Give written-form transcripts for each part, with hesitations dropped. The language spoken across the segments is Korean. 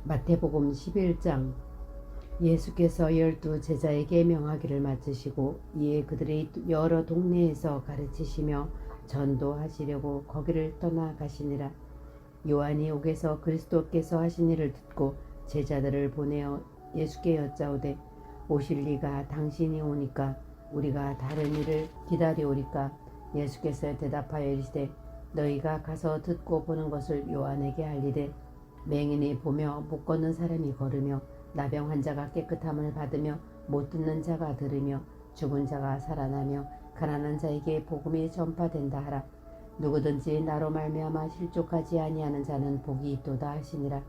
마태복음 11장. 예수께서 12 제자에게 명하기를 맡으시고 이에 그들이 여러 동네에서 가르치시며 전도하시려고 거기를 떠나가시니라. 요한이 옥에서 그리스도께서 하신 일을 듣고 제자들을 보내어 예수께 여짜오되 오실 리가 당신이 오니까 우리가 다른 일을 기다리오리까? 예수께서 대답하여 이르시되 너희가 가서 듣고 보는 것을 요한에게 알리되 맹인이 보며 못 걷는 사람이 걸으며 나병 환자가 깨끗함을 받으며 못 듣는 자가 들으며 죽은 자가 살아나며 가난한 자에게 복음이 전파된다 하라. 누구든지 나로 말미암아 실족하지 아니하는 자는 복이 있도다 하시니라.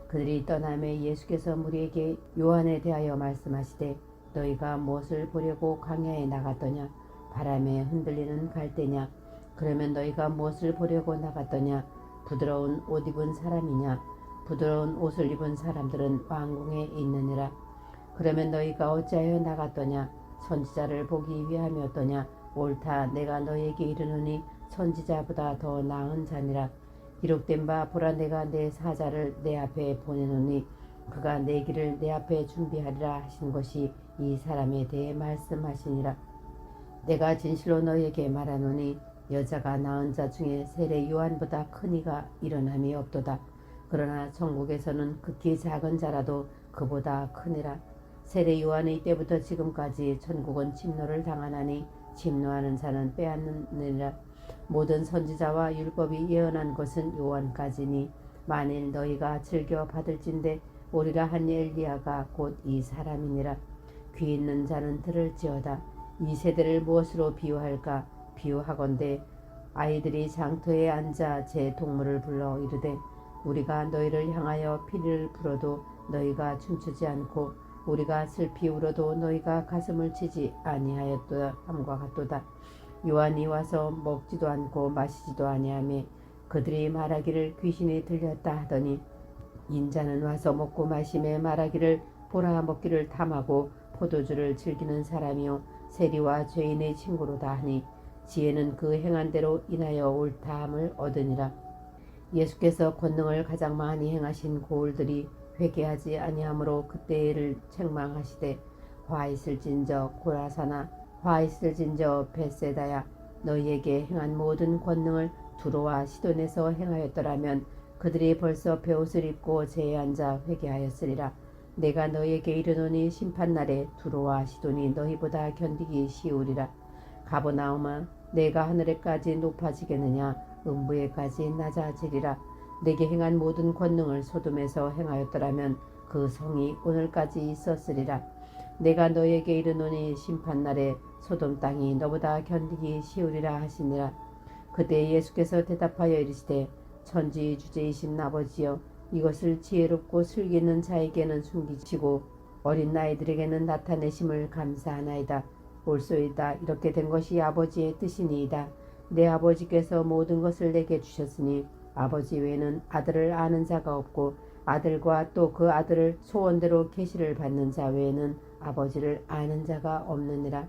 그들이 떠나매 예수께서 무리에게 요한에 대하여 말씀하시되 너희가 무엇을 보려고 광야에 나갔더냐? 바람에 흔들리는 갈대냐? 그러면 너희가 무엇을 보려고 나갔더냐? 부드러운 옷 입은 사람이냐? 부드러운 옷을 입은 사람들은 왕궁에 있느니라. 그러면 너희가 어찌하여 나갔더냐? 선지자를 보기 위함이었더냐? 옳다, 내가 너희에게 이르노니 선지자보다 더 나은 자니라. 기록된 바 보라, 내가 내 사자를 내 앞에 보내노니 그가 내 길을 내 앞에 준비하리라 하신 것이 이 사람에 대해 말씀하시니라. 내가 진실로 너희에게 말하노니 여자가 낳은 자 중에 세례 요한보다 큰 이가 일어남이 없도다. 그러나 천국에서는 극히 작은 자라도 그보다 크니라. 세례 요한의 때부터 지금까지 천국은 침노를 당하나니 침노하는 자는 빼앗느니라. 모든 선지자와 율법이 예언한 것은 요한까지니 만일 너희가 즐겨 받을진대 오리라 한 엘리야가 곧 이 사람이니라. 귀 있는 자는 들을지어다. 이 세대를 무엇으로 비유할까? 비유하건대 아이들이 장터에 앉아 제 동물을 불러 이르되 우리가 너희를 향하여 피리를 불어도 너희가 춤추지 않고 우리가 슬피 울어도 너희가 가슴을 치지 아니하였도다 함과 같도다. 요한이 와서 먹지도 않고 마시지도 아니하며 그들이 말하기를 귀신이 들렸다 하더니 인자는 와서 먹고 마시며 말하기를 보라, 먹기를 탐하고 포도주를 즐기는 사람이요 세리와 죄인의 친구로다 하니 지혜는 그 행한 대로 인하여 옳다함을 얻으니라. 예수께서 권능을 가장 많이 행하신 고을들이 회개하지 아니하므로 그때를 책망하시되 화 있을진저 고라사나 화 있을진저 벳세다야, 너희에게 행한 모든 권능을 두로와 시돈에서 행하였더라면 그들이 벌써 베옷을 입고 제에 앉아 회개하였으리라. 내가 너희에게 이르노니 심판날에 두로와 시돈이 너희보다 견디기 쉬우리라. 가버나움아, 내가 하늘에까지 높아지겠느냐? 음부에까지 낮아지리라. 내게 행한 모든 권능을 소돔에서 행하였더라면 그 성이 오늘까지 있었으리라. 내가 너에게 이르노니 심판날에 소돔 땅이 너보다 견디기 쉬우리라 하시니라. 그때 예수께서 대답하여 이르시되 천지 주제이신 아버지여, 이것을 지혜롭고 슬기 있는 자에게는 숨기시고 어린 나이들에게는 나타내심을 감사하나이다. 옳소이다. 이렇게 된 것이 아버지의 뜻이니이다. 내 아버지께서 모든 것을 내게 주셨으니 아버지 외에는 아들을 아는 자가 없고 아들과 또 그 아들을 소원대로 계시를 받는 자 외에는 아버지를 아는 자가 없느니라.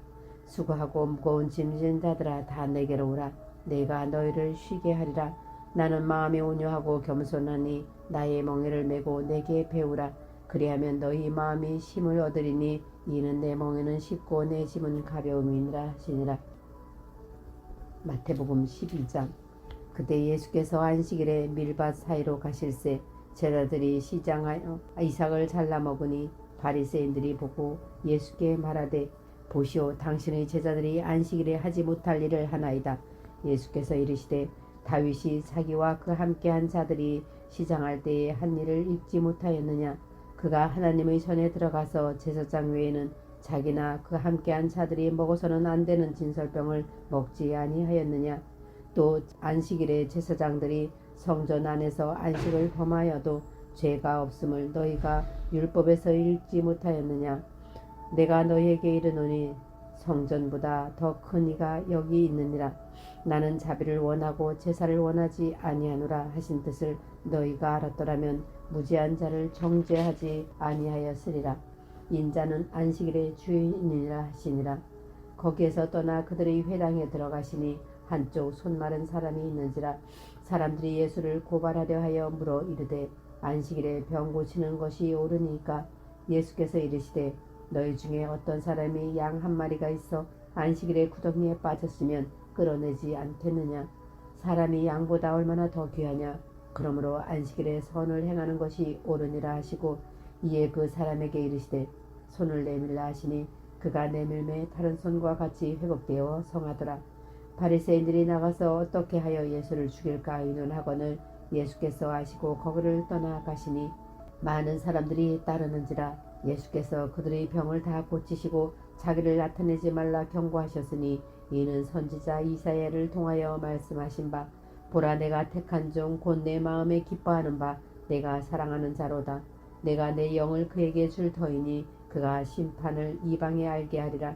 수고하고 무거운 짐진 자들아, 다 내게로 오라. 내가 너희를 쉬게 하리라. 나는 마음이 온유하고 겸손하니 나의 멍에를 메고 내게 배우라. 그리하면 너희 마음이 쉼을 얻으리니 이는 내 멍에는 쉽고 내 짐은 가벼움이니라 하시니라. 마태복음 12장. 그때 예수께서 안식일에 밀밭 사이로 가실새 제자들이 시장하여 이삭을 잘라 먹으니 바리새인들이 보고 예수께 말하되 보시오, 당신의 제자들이 안식일에 하지 못할 일을 하나이다. 예수께서 이르시되 다윗이 자기와 그 함께한 자들이 시장할 때에 한 일을 잊지 못하였느냐? 그가 하나님의 전에 들어가서 제사장 외에는 자기나 그 함께한 자들이 먹어서는 안 되는 진설병을 먹지 아니하였느냐? 또 안식일에 제사장들이 성전 안에서 안식을 범하여도 죄가 없음을 너희가 율법에서 읽지 못하였느냐? 내가 너희에게 이르노니 성전보다 더 큰 이가 여기 있느니라. 나는 자비를 원하고 제사를 원하지 아니하노라 하신 뜻을 너희가 알았더라면 무지한 자를 정죄하지 아니하였으리라. 인자는 안식일의 주인이니라 하시니라. 거기에서 떠나 그들의 회당에 들어가시니 한쪽 손 마른 사람이 있는지라. 사람들이 예수를 고발하려 하여 물어 이르되 안식일에 병 고치는 것이 옳으니까. 예수께서 이르시되 너희 중에 어떤 사람이 양 한 마리가 있어 안식일에 구덩이에 빠졌으면 끌어내지 않겠느냐. 사람이 양보다 얼마나 더 귀하냐. 그러므로 안식일에 선을 행하는 것이 옳으니라 하시고 이에 그 사람에게 이르시되 손을 내밀라 하시니 그가 내밀매 다른 손과 같이 회복되어 성하더라. 바리새인들이 나가서 어떻게 하여 예수를 죽일까 의논하거늘 예수께서 아시고 거기를 떠나가시니 많은 사람들이 따르는지라. 예수께서 그들의 병을 다 고치시고 자기를 나타내지 말라 경고하셨으니 이는 선지자 이사야를 통하여 말씀하신 바 보라 내가 택한 종 곧 내 마음에 기뻐하는 바 내가 사랑하는 자로다. 내가 내 영을 그에게 줄 터이니 그가 심판을 이방에 알게 하리라.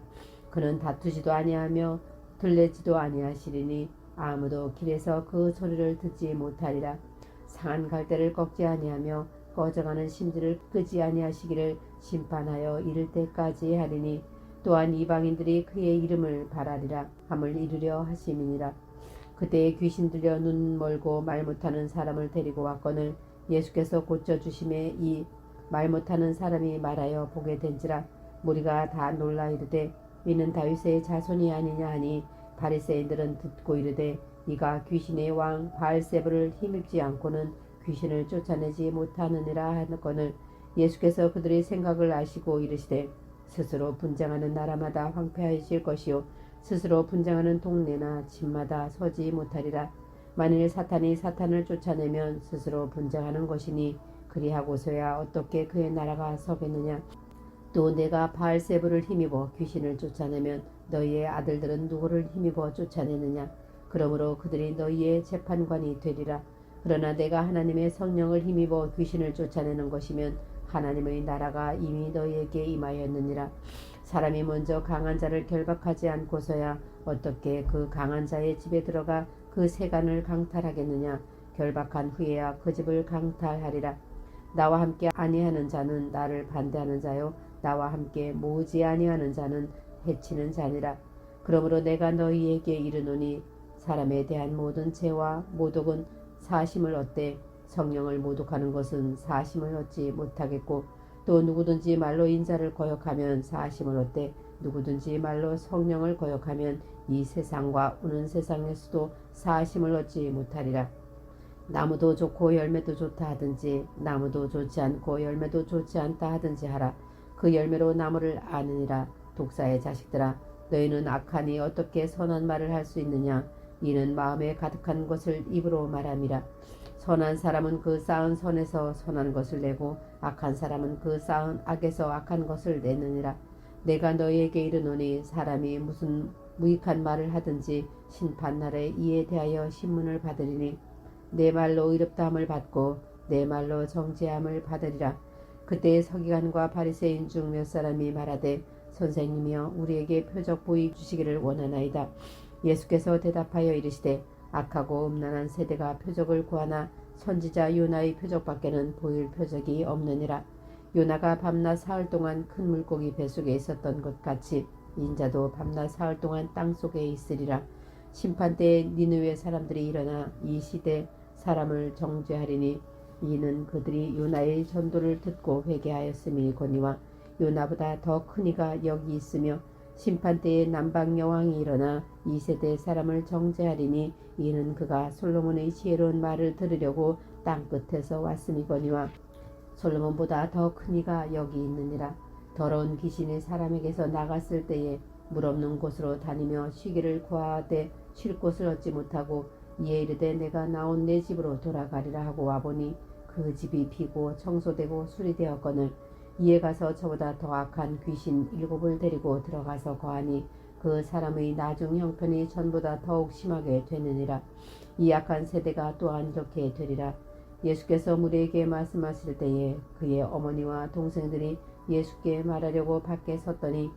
그는 다투지도 아니하며 들레지도 아니하시리니 아무도 길에서 그 소리를 듣지 못하리라. 상한 갈대를 꺾지 아니하며 꺼져가는 심지를 끄지 아니하시기를 심판하여 이를 때까지 하리니 또한 이방인들이 그의 이름을 바라리라 함을 이루려 하심이니라. 그때에 귀신 들려 눈 멀고 말 못하는 사람을 데리고 왔거늘 예수께서 고쳐주심에 이 말 못하는 사람이 말하여 보게 된지라. 무리가 다 놀라 이르되 이는 다윗의 자손이 아니냐 하니 바리새인들은 듣고 이르되 이가 귀신의 왕 바알세불을 힘입지 않고는 귀신을 쫓아내지 못하느니라 하거늘 예수께서 그들의 생각을 아시고 이르시되 스스로 분쟁하는 나라마다 황폐하실 것이요 스스로 분쟁하는 동네나 집마다 서지 못하리라. 만일 사탄이 사탄을 쫓아내면 스스로 분쟁하는 것이니 그리하고서야 어떻게 그의 나라가 서겠느냐. 또 내가 바알세불을 힘입어 귀신을 쫓아내면 너희의 아들들은 누구를 힘입어 쫓아내느냐. 그러므로 그들이 너희의 재판관이 되리라. 그러나 내가 하나님의 성령을 힘입어 귀신을 쫓아내는 것이면 하나님의 나라가 이미 너희에게 임하였느니라. 사람이 먼저 강한 자를 결박하지 않고서야 어떻게 그 강한 자의 집에 들어가 그 세간을 강탈하겠느냐. 결박한 후에야 그 집을 강탈하리라. 나와 함께 아니하는 자는 나를 반대하는 자요 나와 함께 모으지 아니하는 자는 해치는 자니라. 그러므로 내가 너희에게 이르노니 사람에 대한 모든 죄와 모독은 사심을 얻되 성령을 모독하는 것은 사심을 얻지 못하겠고 또 누구든지 말로 인자를 거역하면 사심을 얻되 누구든지 말로 성령을 거역하면 이 세상과 오는 세상에서도 사심을 얻지 못하리라. 나무도 좋고 열매도 좋다 하든지 나무도 좋지 않고 열매도 좋지 않다 하든지 하라. 그 열매로 나무를 아느니라. 독사의 자식들아 너희는 악하니 어떻게 선한 말을 할 수 있느냐. 이는 마음에 가득한 것을 입으로 말함이라. 선한 사람은 그 쌓은 선에서 선한 것을 내고 악한 사람은 그 쌓은 악에서 악한 것을 내느니라. 내가 너희에게 이르노니 사람이 무슨 무익한 말을 하든지 심판날에 이에 대하여 신문을 받으리니 내 말로 의롭다함을 받고 내 말로 정죄함을 받으리라. 그때 서기관과 바리새인 중 몇 사람이 말하되 선생님이여 우리에게 표적 보이 주시기를 원하나이다. 예수께서 대답하여 이르시되 악하고 음란한 세대가 표적을 구하나 선지자 요나의 표적밖에는 보일 표적이 없느니라. 요나가 밤낮 사흘 동안 큰 물고기 뱃속에 있었던 것 같이 인자도 밤낮 사흘 동안 땅속에 있으리라. 심판때에 니느웨 사람들이 일어나 이 시대 사람을 정죄하리니 이는 그들이 요나의 전도를 듣고 회개하였음이거니와 요나보다 더 큰 이가 여기 있으며 심판때에 남방 여왕이 일어나 이 세대 사람을 정죄하리니 이는 그가 솔로몬의 지혜로운 말을 들으려고 땅끝에서 왔음이거니와 솔로몬보다 더 큰 이가 여기 있느니라. 더러운 귀신이 사람에게서 나갔을 때에 물 없는 곳으로 다니며 쉬기를 구하되 쉴 곳을 얻지 못하고 이에 이르되 내가 나온 내 집으로 돌아가리라 하고 와보니 그 집이 비고 청소되고 수리되었거늘 이에 가서 저보다 더 악한 귀신 7을 데리고 들어가서 거하니 그 사람의 나중 형편이 전보다 더욱 심하게 되느니라. 이 악한 세대가 또한 이렇게 되리라. 예수께서 무리에게 말씀하실 때에 그의 어머니와 동생들이 예수께 말하려고 밖에 섰더니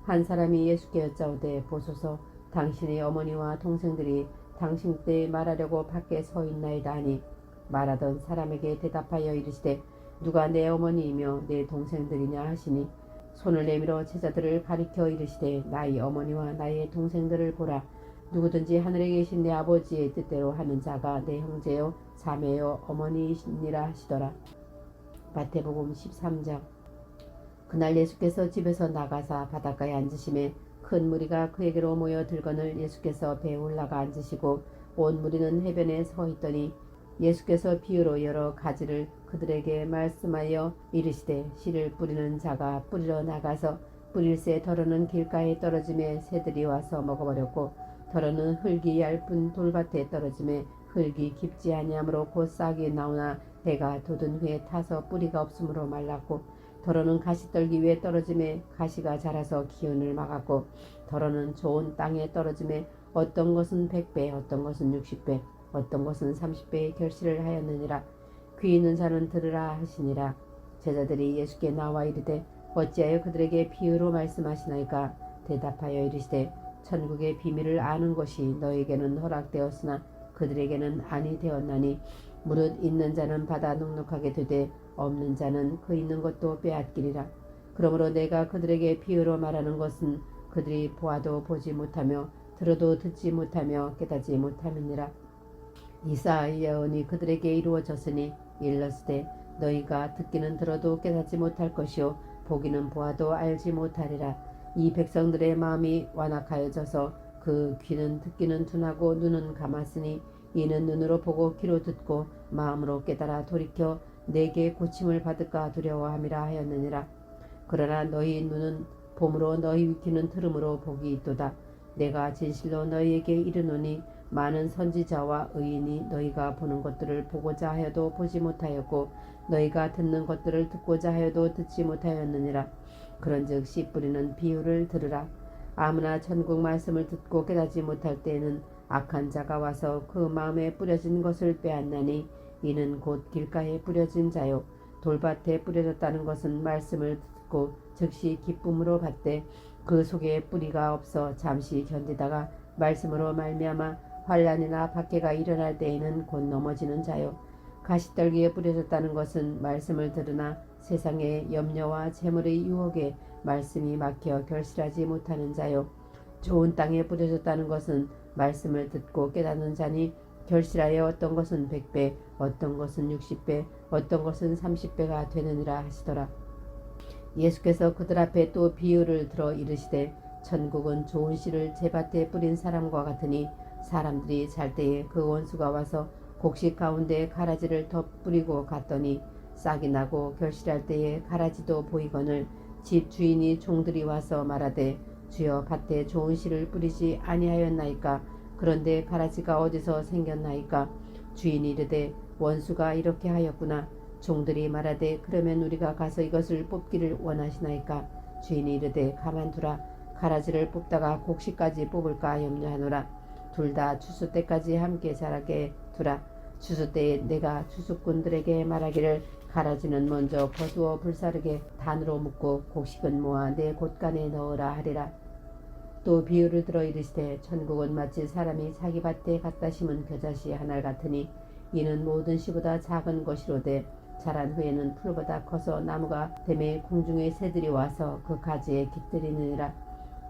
한 사람이 예수께 여짜오되 보소서 당신의 어머니와 동생들이 당신 때 말하려고 밖에 서 있나이다 하니 말하던 사람에게 대답하여 이르시되 누가 내 어머니이며 내 동생들이냐 하시니 손을 내밀어 제자들을 가리켜 이르시되 나의 어머니와 나의 동생들을 보라. 누구든지 하늘에 계신 내 아버지의 뜻대로 하는 자가 내 형제요 자매요 어머니이시니라 하시더라. 마태복음 13장. 그날 예수께서 집에서 나가사 바닷가에 앉으심에 큰 무리가 그에게로 모여 들거늘 예수께서 배에 올라가 앉으시고 온 무리는 해변에 서 있더니 예수께서 비유로 여러 가지를 그들에게 말씀하여 이르시되 씨를 뿌리는 자가 뿌리러 나가서 뿌릴새 덜어는 길가에 떨어짐에 새들이 와서 먹어버렸고 덜어는 흙이 얇은 돌밭에 떨어짐에 흙이 깊지 아니하므로 곧 싹이 나오나 해가 돋은 후에 타서 뿌리가 없으므로 말랐고 덜어는 가시떨기 위에 떨어짐에 가시가 자라서 기운을 막았고 덜어는 좋은 땅에 떨어짐에 어떤 것은 100배 어떤 것은 60배 어떤 것은 30배의 결실을 하였느니라. 귀 있는 자는 들으라 하시니라. 제자들이 예수께 나와 이르되 어찌하여 그들에게 비유로 말씀하시나이까. 대답하여 이르시되 천국의 비밀을 아는 것이 너에게는 허락되었으나 그들에게는 아니 되었나니 무릇 있는 자는 받아 넉넉하게 되되 없는 자는 그 있는 것도 빼앗기리라. 그러므로 내가 그들에게 비유로 말하는 것은 그들이 보아도 보지 못하며 들어도 듣지 못하며 깨닫지 못함이니라. 이사야의 예언이 그들에게 이루어졌으니 일렀으되 너희가 듣기는 들어도 깨닫지 못할 것이요 보기는 보아도 알지 못하리라. 이 백성들의 마음이 완악하여져서 그 귀는 듣기는 둔하고 눈은 감았으니 이는 눈으로 보고 귀로 듣고 마음으로 깨달아 돌이켜 내게 고침을 받을까 두려워함이라 하였느니라. 그러나 너희 눈은 봄으로 너희 귀는 들음으로 복이 있도다. 내가 진실로 너희에게 이르노니 많은 선지자와 의인이 너희가 보는 것들을 보고자 하여도 보지 못하였고 너희가 듣는 것들을 듣고자 하여도 듣지 못하였느니라. 그런즉 씨 뿌리는 비유를 들으라. 아무나 천국 말씀을 듣고 깨닫지 못할 때에는 악한 자가 와서 그 마음에 뿌려진 것을 빼앗나니 이는 곧 길가에 뿌려진 자요 돌밭에 뿌려졌다는 것은 말씀을 듣고 즉시 기쁨으로 받되 그 속에 뿌리가 없어 잠시 견디다가 말씀으로 말미암아 환난이나 박해가 일어날 때에는 곧 넘어지는 자요. 가시떨기에 뿌려졌다는 것은 말씀을 들으나 세상의 염려와 재물의 유혹에 말씀이 막혀 결실하지 못하는 자요. 좋은 땅에 뿌려졌다는 것은 말씀을 듣고 깨닫는 자니 결실하여 어떤 것은 100배 어떤 것은 60배 어떤 것은 30배가 되느니라 하시더라. 예수께서 그들 앞에 또 비유를 들어 이르시되 천국은 좋은 씨를 제밭에 뿌린 사람과 같으니 사람들이 잘 때에 그 원수가 와서 곡식 가운데 가라지를 덧뿌리고 갔더니 싹이 나고 결실할 때에 가라지도 보이거늘 집 주인이 종들이 와서 말하되 주여 밭에 좋은 씨를 뿌리지 아니하였나이까. 그런데 가라지가 어디서 생겼나이까. 주인이 이르되 원수가 이렇게 하였구나. 종들이 말하되 그러면 우리가 가서 이것을 뽑기를 원하시나이까. 주인이 이르되 가만두라. 가라지를 뽑다가 곡식까지 뽑을까 염려하노라. 둘 다 추수 때까지 함께 자라게 두라. 추수 때에 내가 추수꾼들에게 말하기를 가라지는 먼저 거두어 불사르게 단으로 묶고 곡식은 모아 내 곳간에 넣으라 하리라. 또 비유를 들어 이르시되 천국은 마치 사람이 자기 밭에 갖다 심은 겨자씨 하나 같으니 이는 모든 씨보다 작은 것이로되 자란 후에는 풀보다 커서 나무가 되매 공중의 새들이 와서 그 가지에 깃들이느니라.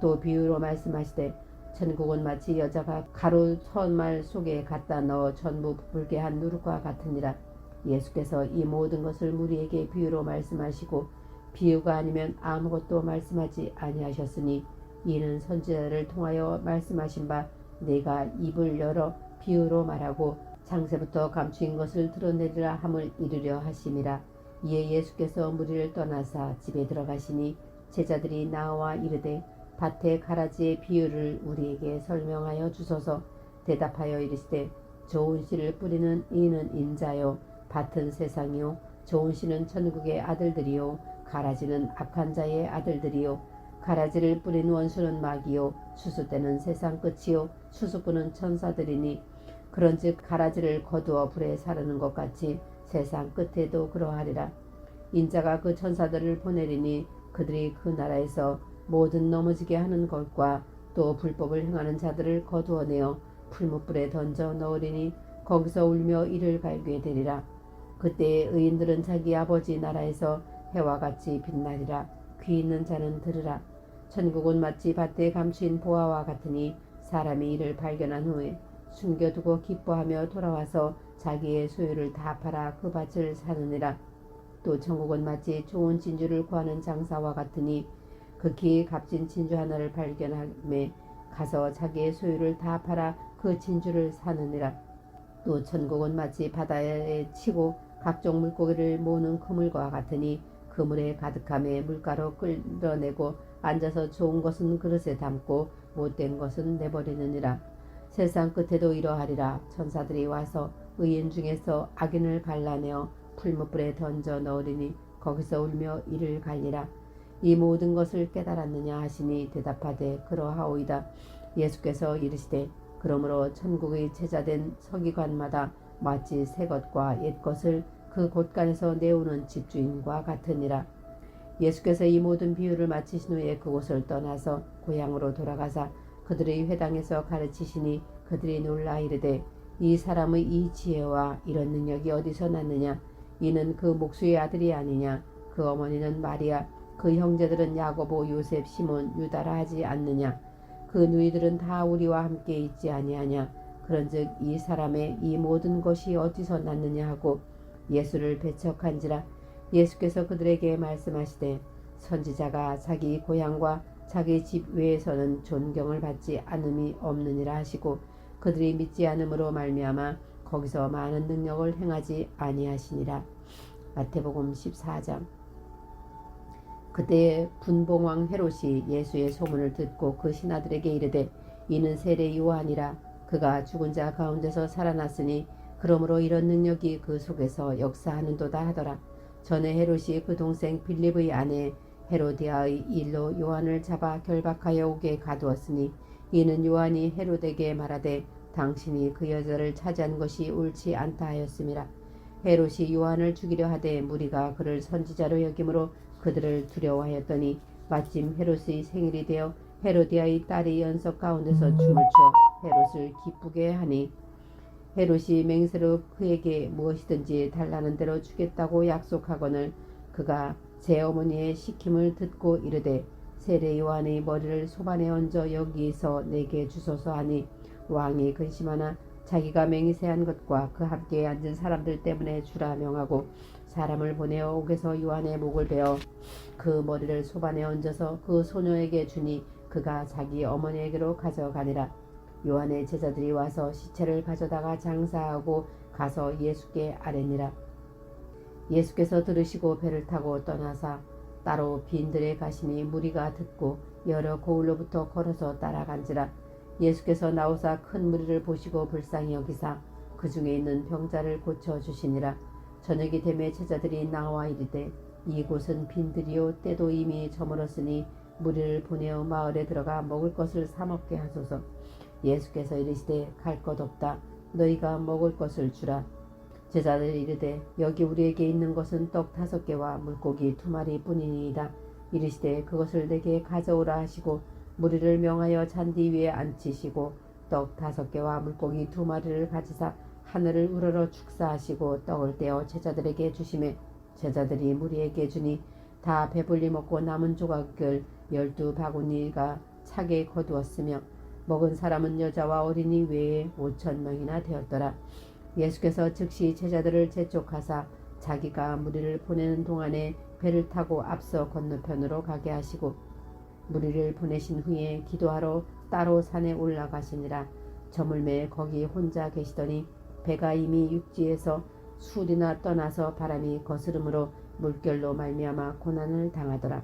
또 비유로 말씀하시되 천국은 마치 여자가 가루 선말 속에 갖다 넣어 전부 부풀게 한 누룩과 같으니라. 예수께서 이 모든 것을 무리에게 비유로 말씀하시고 비유가 아니면 아무것도 말씀하지 아니하셨으니 이는 선지자를 통하여 말씀하신 바 내가 입을 열어 비유로 말하고 창세부터 감추인 것을 드러내리라 함을 이루려 하심이라. 이에 예수께서 무리를 떠나사 집에 들어가시니 제자들이 나와 이르되 밭의 가라지의 비유를 우리에게 설명하여 주소서. 대답하여 이르시되 좋은 씨를 뿌리는 이는 인자요 밭은 세상이요 좋은 씨는 천국의 아들들이요 가라지는 악한 자의 아들들이요 가라지를 뿌린 원수는 마귀요 추수 때는 세상 끝이요 추수꾼은 천사들이니 그런즉 가라지를 거두어 불에 사르는 것 같이 세상 끝에도 그러하리라. 인자가 그 천사들을 보내리니 그들이 그 나라에서 모든 넘어지게 하는 것과 또 불법을 행하는 자들을 거두어내어 풀무불에 던져 넣으리니 거기서 울며 이를 갈게 되리라. 그때에 의인들은 자기 아버지 나라에서 해와 같이 빛나리라. 귀 있는 자는 들으라. 천국은 마치 밭에 감추인 보화와 같으니 사람이 이를 발견한 후에 숨겨두고 기뻐하며 돌아와서 자기의 소유를 다 팔아 그 밭을 사느니라. 또 천국은 마치 좋은 진주를 구하는 장사와 같으니 극히 값진 진주 하나를 발견함에 가서 자기의 소유를 다 팔아 그 진주를 사느니라. 또 천국은 마치 바다에 치고 각종 물고기를 모으는 그물과 같으니 그물에 가득함에 물가로 끌어내고 앉아서 좋은 것은 그릇에 담고 못된 것은 내버리느니라. 세상 끝에도 이러하리라. 천사들이 와서 의인 중에서 악인을 갈라내어 풀무불에 던져 넣으리니 거기서 울며 이를 갈리라. 이 모든 것을 깨달았느냐 하시니 대답하되 그러하오이다. 예수께서 이르시되 그러므로 천국의 제자된 서기관마다 마치 새 것과 옛 것을 그 곳간에서 내오는 집주인과 같으니라. 예수께서 이 모든 비유를 마치신 후에 그곳을 떠나서 고향으로 돌아가사 그들의 회당에서 가르치시니 그들이 놀라 이르되 이 사람의 이 지혜와 이런 능력이 어디서 났느냐? 이는 그 목수의 아들이 아니냐? 그 어머니는 마리아, 그 형제들은 야고보, 요셉, 시몬, 유다라 하지 않느냐? 그 누이들은 다 우리와 함께 있지 아니하냐? 그런즉 이 사람의 이 모든 것이 어디서 났느냐 하고 예수를 배척한지라. 예수께서 그들에게 말씀하시되 선지자가 자기 고향과 자기 집 외에서는 존경을 받지 않음이 없느니라 하시고 그들이 믿지 않음으로 말미암아 거기서 많은 능력을 행하지 아니하시니라. 마태복음 14장. 그때 분봉왕 헤롯이 예수의 소문을 듣고 그 신하들에게 이르되 이는 세례 요한이라. 그가 죽은 자 가운데서 살아났으니 그러므로 이런 능력이 그 속에서 역사하는도다 하더라. 전에 헤롯이 그 동생 빌립의 아내 헤로디아의 일로 요한을 잡아 결박하여 옥에 가두었으니 이는 요한이 헤롯에게 말하되 당신이 그 여자를 차지한 것이 옳지 않다 하였음이라. 헤롯이 요한을 죽이려 하되 무리가 그를 선지자로 여김으로 그들을 두려워하였더니 마침 헤롯의 생일이 되어 헤로디아의 딸이 연석 가운데서 춤을 춰 헤롯을 기쁘게 하니 헤롯이 맹세로 그에게 무엇이든지 달라는 대로 주겠다고 약속하거늘 그가 제 어머니의 시킴을 듣고 이르되 세례 요한의 머리를 소반에 얹어 여기서 내게 주소서 하니 왕이 근심하나 자기가 맹세한 것과 그 함께 앉은 사람들 때문에 주라 명하고 사람을 보내어 옥에서 요한의 목을 베어 그 머리를 소반에 얹어서 그 소녀에게 주니 그가 자기 어머니에게로 가져가니라. 요한의 제자들이 와서 시체를 가져다가 장사하고 가서 예수께 아뢰니라. 예수께서 들으시고 배를 타고 떠나사 따로 빈들에 가시니 무리가 듣고 여러 고을로부터 걸어서 따라간지라. 예수께서 나오사 큰 무리를 보시고 불쌍히 여기사 그 중에 있는 병자를 고쳐주시니라. 저녁이 되매 제자들이 나와 이르되 이곳은 빈들이요 때도 이미 저물었으니 무리를 보내어 마을에 들어가 먹을 것을 사 먹게 하소서. 예수께서 이르시되 갈 것 없다. 너희가 먹을 것을 주라. 제자들이 이르되 여기 우리에게 있는 것은 떡 5개와 물고기 2마리 뿐이니이다. 이르시되 그것을 내게 가져오라 하시고 무리를 명하여 잔디 위에 앉히시고 떡 5개와 물고기 2마리를 가지사 하늘을 우러러 축사하시고 떡을 떼어 제자들에게 주시매 제자들이 무리에게 주니 다 배불리 먹고 남은 조각을 12바구니가 차게 거두었으며 먹은 사람은 여자와 어린이 외에 5,000명이나 되었더라. 예수께서 즉시 제자들을 재촉하사 자기가 무리를 보내는 동안에 배를 타고 앞서 건너편으로 가게 하시고 무리를 보내신 후에 기도하러 따로 산에 올라가시니라. 저물매 거기 혼자 계시더니 배가 이미 육지에서 술이나 떠나서 바람이 거스름으로 물결로 말미암아 고난을 당하더라.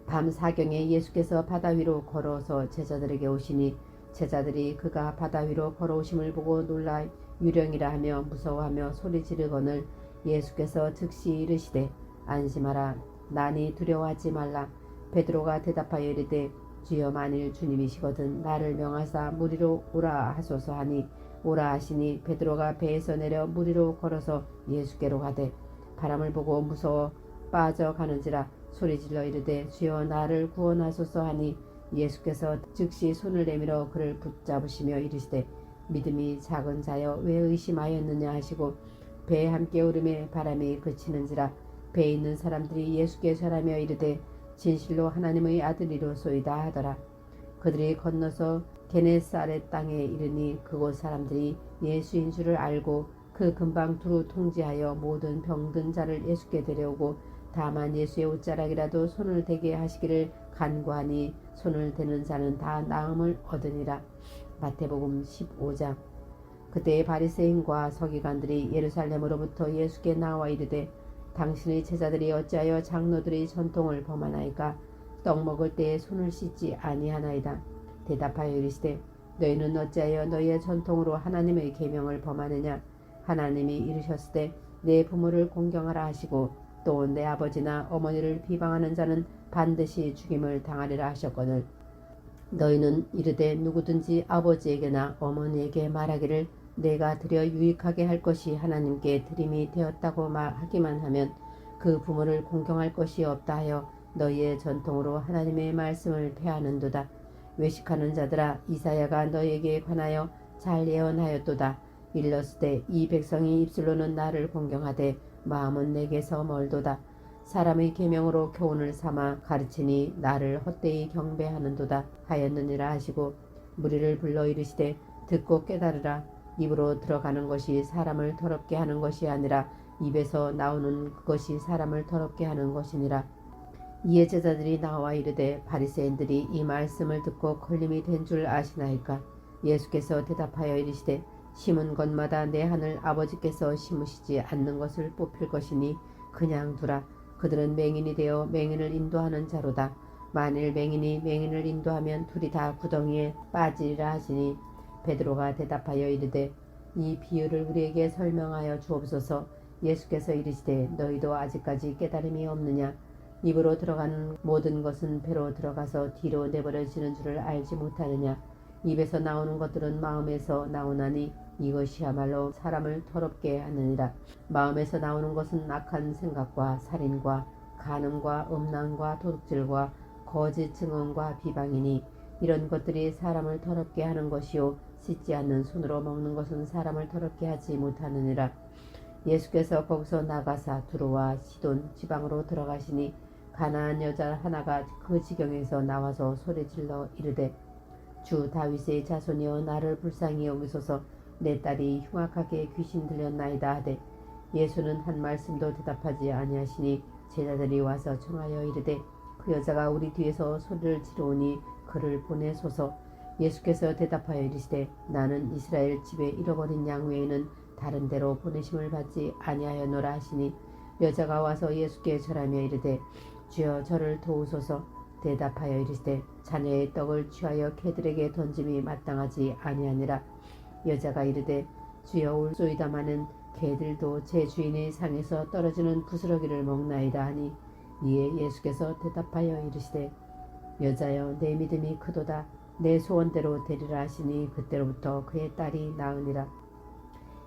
밤 사경에 예수께서 바다 위로 걸어서 제자들에게 오시니 제자들이 그가 바다 위로 걸어오심을 보고 놀라 유령이라 하며 무서워하며 소리 지르거늘 예수께서 즉시 이르시되 안심하라. 나니 두려워하지 말라. 베드로가 대답하여 이르되 주여 만일 주님이시거든 나를 명하사 무리로 오라 하소서 하니 오라 하시니 베드로가 배에서 내려 무리로 걸어서 예수께로 가되 바람을 보고 무서워 빠져가는지라 소리질러 이르되 주여 나를 구원하소서 하니 예수께서 즉시 손을 내밀어 그를 붙잡으시며 이르시되 믿음이 작은 자여 왜 의심하였느냐 하시고 배에 함께 오름에 바람이 그치는지라. 배에 있는 사람들이 예수께 절하며 이르되 진실로 하나님의 아들이로소이다 하더라. 그들이 건너서 게네사렛 땅에 이르니 그곳 사람들이 예수인 줄을 알고 그 금방 두루 통지하여 모든 병든 자를 예수께 데려오고 다만 예수의 옷자락이라도 손을 대게 하시기를 간구하니 손을 대는 자는 다 나음을 얻으니라. 마태복음 15장. 그때 바리새인과 서기관들이 예루살렘으로부터 예수께 나와 이르되 당신의 제자들이 어찌하여 장로들의 전통을 범하나이까? 떡 먹을 때에 손을 씻지 아니하나이다. 대답하여 이르시되 너희는 어찌하여 너희의 전통으로 하나님의 계명을 범하느냐? 하나님이 이르셨으되 내 부모를 공경하라 하시고 또 내 아버지나 어머니를 비방하는 자는 반드시 죽임을 당하리라 하셨거늘 너희는 이르되 누구든지 아버지에게나 어머니에게 말하기를 내가 드려 유익하게 할 것이 하나님께 드림이 되었다고 하기만 하면 그 부모를 공경할 것이 없다 하여 너희의 전통으로 하나님의 말씀을 폐하는도다. 외식하는 자들아 이사야가 너희에게 관하여 잘 예언하였도다. 일렀으되 이 백성이 입술로는 나를 공경하되 마음은 내게서 멀도다. 사람의 계명으로 교훈을 삼아 가르치니 나를 헛되이 경배하는도다 하였느니라 하시고 무리를 불러 이르시되 듣고 깨달으라. 입으로 들어가는 것이 사람을 더럽게 하는 것이 아니라 입에서 나오는 그것이 사람을 더럽게 하는 것이니라. 이에 제자들이 나와 이르되 바리새인들이 이 말씀을 듣고 걸림이 된 줄 아시나이까? 예수께서 대답하여 이르시되 심은 것마다 내 하늘 아버지께서 심으시지 않는 것을 뽑힐 것이니 그냥 두라. 그들은 맹인이 되어 맹인을 인도하는 자로다. 만일 맹인이 맹인을 인도하면 둘이 다 구덩이에 빠지리라 하시니 베드로가 대답하여 이르되 이 비유를 우리에게 설명하여 주옵소서. 예수께서 이르시되 너희도 아직까지 깨달음이 없느냐? 입으로 들어가는 모든 것은 배로 들어가서 뒤로 내버려지는 줄을 알지 못하느냐? 입에서 나오는 것들은 마음에서 나오나니 이것이야말로 사람을 더럽게 하느니라. 마음에서 나오는 것은 악한 생각과 살인과 간음과 음란과 도둑질과 거짓 증언과 비방이니 이런 것들이 사람을 더럽게 하는 것이요 씻지 않는 손으로 먹는 것은 사람을 더럽게 하지 못하느니라. 예수께서 거기서 나가사 두로와 시돈 지방으로 들어가시니 가나안 여자 하나가 그 지경에서 나와서 소리질러 이르되 주 다윗의 자손이여 나를 불쌍히 여기소서. 내 딸이 흉악하게 귀신 들렸나이다 하되 예수는 한 말씀도 대답하지 아니하시니 제자들이 와서 청하여 이르되 그 여자가 우리 뒤에서 소리를 지르오니 그를 보내소서. 예수께서 대답하여 이르시되 나는 이스라엘 집에 잃어버린 양 외에는 다른 데로 보내심을 받지 아니하였노라 하시니 여자가 와서 예수께 절하며 이르되 주여 저를 도우소서. 대답하여 이르시되 자녀의 떡을 취하여 개들에게 던짐이 마땅하지 아니하니라. 여자가 이르되 주여 올소이다마는 개들도 제 주인의 상에서 떨어지는 부스러기를 먹나이다 하니 이에 예수께서 대답하여 이르시되 여자여 내 믿음이 크도다. 내 소원대로 되리라 하시니 그때로부터 그의 딸이 나으니라.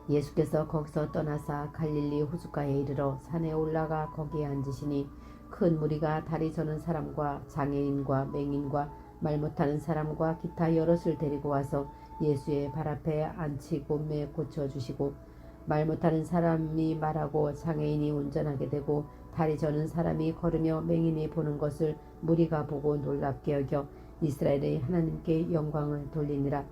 예수께서 거기서 떠나사 갈릴리 호숫가에 이르러 산에 올라가 거기에 앉으시니 큰 무리가 다리 저는 사람과 장애인과 맹인과 말 못하는 사람과 기타 여럿을 데리고 와서 예수의 발 앞에 앉히고 매 고쳐주시고 말 못하는 사람이 말하고 장애인이 운전하게 되고 다리 저는 사람이 걸으며 맹인이 보는 것을 무리가 보고 놀랍게 여겨 이스라엘의 하나님께 영광을 돌리니라.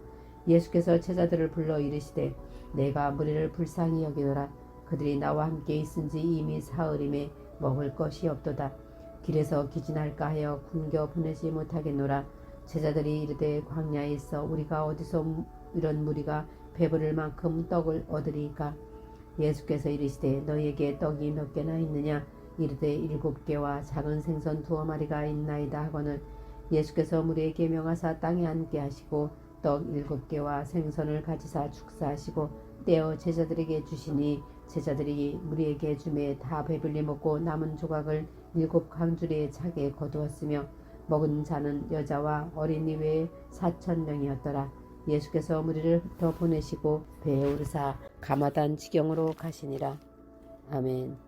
예수께서 제자들을 불러 이르시되 내가 무리를 불쌍히 여기노라. 그들이 나와 함께 있은지 이미 사흘임에 먹을 것이 없도다. 길에서 기진할까 하여 굶겨 보내지 못하겠노라. 제자들이 이르되 광야에 있어 우리가 어디서 이런 무리가 배부를 만큼 떡을 얻으리이까? 예수께서 이르시되 너희에게 떡이 몇 개나 있느냐? 이르되 7개와 작은 생선 2마리가 있나이다 하거늘 예수께서 무리에게 명하사 땅에 앉게 하시고 떡 7개와 생선을 가지사 축사하시고 떼어 제자들에게 주시니 제자들이 무리에게 주매 다 배불리 먹고 남은 조각을 7강줄에 차게 거두었으며 먹은 자는 여자와 어린이 외에 4,000명이었더라. 예수께서 무리를 흩어 보내시고 배에 오르사 가마단 지경으로 가시니라. 아멘.